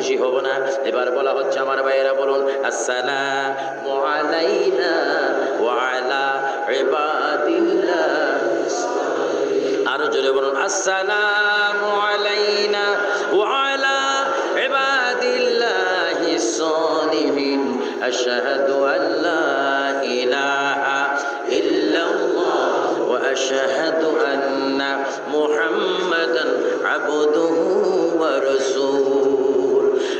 খুশি হব না। এবার বলা হচ্ছে আমার ভাইয়েরা বলুন আসসালামু আলাইনা ওয়া আলা ইবাদিল্লাহ। আরো জোরে বলুন আসসালামু আলাইনা ওয়া আলা ইবাদিল্লাহিস সালিহিন আশহাদু আল্লা ইলাহা ইল্লাল্লাহ ওয়া আশহাদু আন্না মুহাম্মাদান আবদুহু ওয়া রাসূলুহু।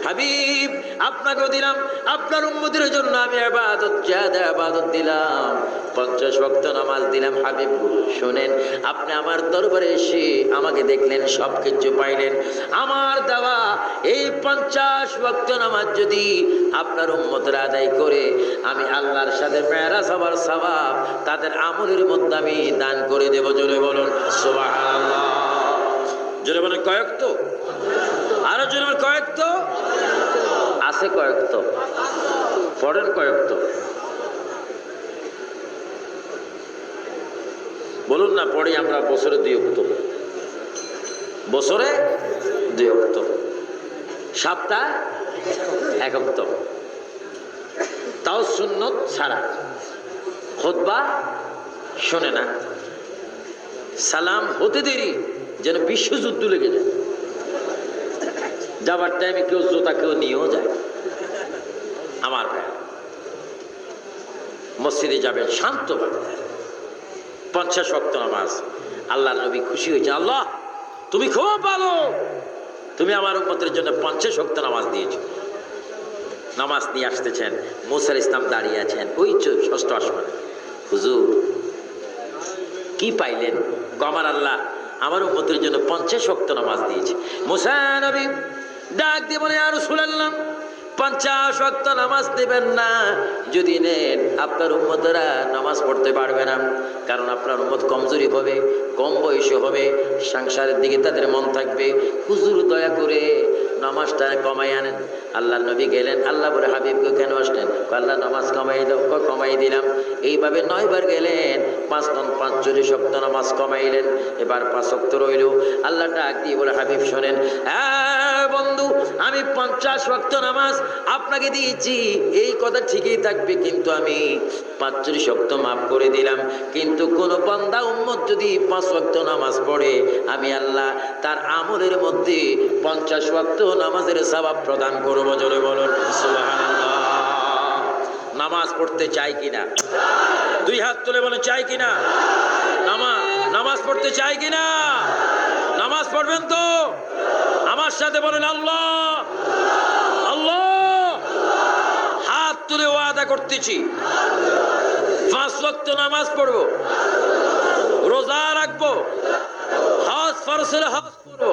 হাবিব আপনাকেও দিলাম, আপনার উম্মতের জন্য আমি ইবাদত জাদা ইবাদত দিলাম, 50 ওয়াক্ত নামাজ দিলাম। হাবিব শুনেন, আপনি আমার দরবারে এসে আমাকে দেখলেন, সব কিছু পাইলেন। আমার দেওয়া এই 50 ওয়াক্ত নামাজ যদি আপনার উম্মতরা আদায় করে, আমি আল্লাহর সাথে মেরাজ হওয়ার সওয়াব তাদের আমলের মধ্যে আমি দান করে দেব। জোরে বলুন সুবহানাল্লাহ। জোরে বলুন কয়েক তো, আরো জোরে বলুন কয়েক তো আছে, কয়েক তো পড়েন, কয়েক তো বলুন না, পড়ি আমরা বছরে 2 ওয়াক্ত, বছরে 2 ওয়াক্ত, সপ্তাহে 1 ওয়াক্ত, তাও সুন্নত ছাড়া। খুতবা শোনে না, সালাম হতে দেরি যেন বিশ্বযুদ্ধ লেগে যায়। যাবার টাইমে কেউ জোতা কেউ নিয়েও যায়। আমার ভাই মসজিদে যাবেন শান্তভাবে, 50 ওয়াক্ত নামাজ। আল্লাহ নবী খুশি হয়েছে, আল্লাহ তুমি খুব ভালো, তুমি আমার উম্মতের জন্য 50 ওয়াক্ত নামাজ দিয়েছো। নামাজ নিয়ে আসতেছেন, মুসা ইসলাম দাঁড়িয়ে আছেন ওই 6ষ্ঠ আসমানে। হুজুর কি পাইলেন? আমার আল্লাহ আমার উম্মতের জন্য 50 ওয়াক্ত নামাজ দিয়েছে। মুসা নবী ডাক দিয়ে বলে, ইয়া রাসূলুল্লাহ 50 ওয়াক্ত নামাজ দেবেন না, যদি নেন আপনার উম্মতরা নামাজ পড়তে পারবে না, কারণ আপনার উম্মত কমজোরি হবে, কম বয়সী হবে, সংসারের দিকে তাদের মন থাকবে। হুজুর দয়া করে নামাজটা কমাই আনেন। আল্লাহ নবী গেলেন, আল্লাহ বলে হাবিবকে কেন আসলেন? আল্লাহ নামাজ কমাই দাও, কমাই দিলাম। এইভাবে 9 বার গেলেন, 5 × 5 = 40 নামাজ কমাইলেন। এবার 5 ওয়াক্ত রইল। আল্লাহ ডাক দিয়ে বলে, হাবিব শোনেন, বন্ধু আমি 50 ওয়াক্ত নামাজ আপনাকে দিয়েছি, এই কথা ঠিকই থাকবে, কিন্তু আমি 45 ওয়াক্ত মাফ করে দিলাম। কিন্তু কোন বান্দা উম্মত যদি 5 ওয়াক্ত নামাজ পড়ে, আমি আল্লাহ তার আমলের মধ্যে 50 ওয়াক্ত নামাজের সওয়াব প্রদান করব। জোরে বলুন সুবহানাল্লাহ। নামাজ পড়তে চাই কিনা? 2 হাত তুলে বলেন চাই কিনা? নামাজ পড়তে চাই কিনা? নামাজ পড়বেন তো? আমার সাথে বলেন আল্লাহ আল্লাহ। হাত তুলে ওয়াদা করতেছি 5 ওয়াক্ত নামাজ পড়বো, রোজা রাখবো, হজ ফরজ হজ করবো,